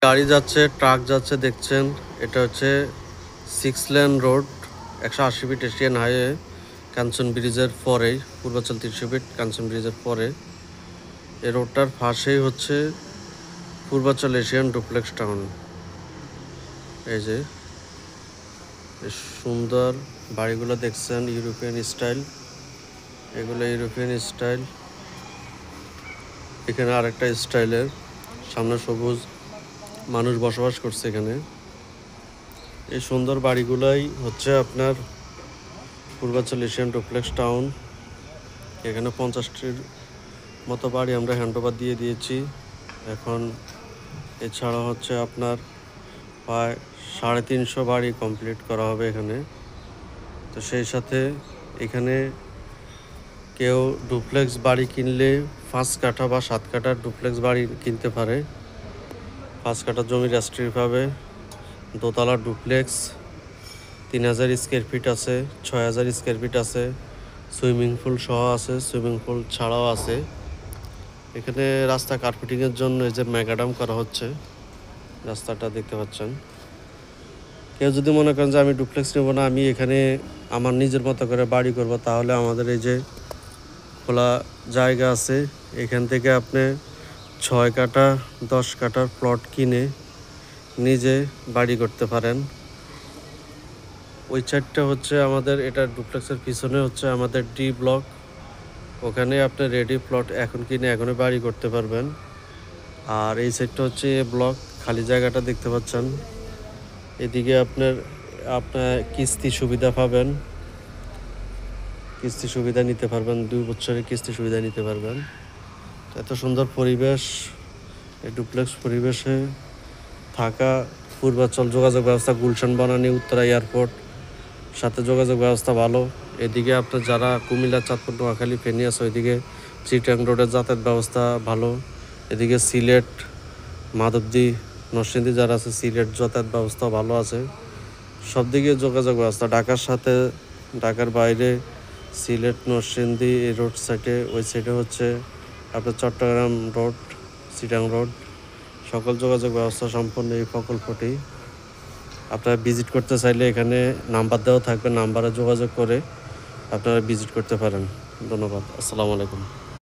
গাড়ি যাচ্ছে, ট্রাক যাচ্ছে দেখছেন। এটা হচ্ছে 6 lane road, 180 feet Asian highway, Kanchan ব্রিজের পরেই, পূর্বাচল 300 ফিট কাঞ্চন ব্রিজের পরে। এই রোডটার পাশেই হচ্ছে পূর্বাচল এশিয়ান ডুপ্লেক্স টাউন। এই যে সুন্দর বাড়িগুলো দেখছেন, ইউরোপিয়ান স্টাইল। এগুলো ইউরোপিয়ান স্টাইল। এখানে আরেকটা স্টাইলের, সামনে সবুজ, মানুষ বসবাস করছে এখানে। এই সুন্দর বাড়িগুলাই হচ্ছে আপনার পূর্বাচল এশিয়ান ডুপ্লেক্স টাউন। এখানে 50টির মতো বাড়ি আমরা হ্যান্ডওভার দিয়ে দিয়েছি। এখন এছাড়া হচ্ছে আপনার প্রায় 350 বাড়ি কমপ্লিট করা হবে এখানে। তো সেই সাথে এখানে কেউ ডুপ্লেক্স বাড়ি কিনলে 5 কাঠা বা 7 কাঠার ডুপ্লেক্স বাড়ি কিনতে পারে। 5 কাঠা জমি রেজিস্ট্রি পাবে। দোতলা ডুপ্লেক্স 3000 স্কোয়ার ফিট আছে, 6000 স্কোয়ার ফিট আছে, সুইমিং পুল সহ আছে, সুইমিং পুল ছাড়াও আছে। এখানে রাস্তা কার্পেটিংয়ের জন্য এই যে ম্যাকাডাম করা হচ্ছে, রাস্তাটা দেখতে পাচ্ছেন। কেউ যদি মনে করেন যে আমি ডুপ্লেক্স নেব না, আমি এখানে আমার নিজের মতো করে বাড়ি করব, তাহলে আমাদের এই যে খোলা জায়গা আছে, এখান থেকে আপনি 6 কাঠা 10 কাঠার প্লট কিনে নিজে বাড়ি করতে পারেন। ওই সাইডটা হচ্ছে আমাদের, এটা ডুপ্লেক্সের পিছনে হচ্ছে আমাদের ডি ব্লক। ওখানে আপনি রেডি প্লট এখন কিনে এখনই বাড়ি করতে পারবেন। আর এই সাইডটা হচ্ছে এ ব্লক, খালি জায়গাটা দেখতে পাচ্ছেন। এদিকে আপনার কিস্তি সুবিধা পাবেন, কিস্তি সুবিধা নিতে পারবেন, 2 বছরের কিস্তি সুবিধা নিতে পারবেন। এত সুন্দর পরিবেশ, এই ডুপ্লেক্স পরিবেশে থাকা। পূর্বাচল যোগাযোগ ব্যবস্থা, গুলশান বনানী উত্তরা এয়ারপোর্ট, সাথে যোগাযোগ ব্যবস্থা ভালো। এদিকে আপনার যারা কুমিল্লা, চাঁদপুর, নোয়াখালী, ফেনী আছে, ওইদিকে চিটাং রোডের যাতায়াত ব্যবস্থা ভালো। এদিকে সিলেট, মাধবদী, নরসিংদী যারা আছে, সিলেট যাতায়াত ব্যবস্থা ভালো আছে। সব দিকে যোগাযোগ ব্যবস্থা, ঢাকার সাথে, ঢাকার বাইরে সিলেট, নরসিংদী এই রোড সাইডে, ওই সাইডে হচ্ছে আপনার চট্টগ্রাম রোড, চিটাং রোড, সকল যোগাযোগ ব্যবস্থা সম্পন্ন এই প্রকল্পটি। আপনারা ভিজিট করতে চাইলে এখানে নাম্বার দেওয়া থাকবে, নাম্বারে যোগাযোগ করে আপনারা ভিজিট করতে পারেন। ধন্যবাদ। আসসালামু আলাইকুম।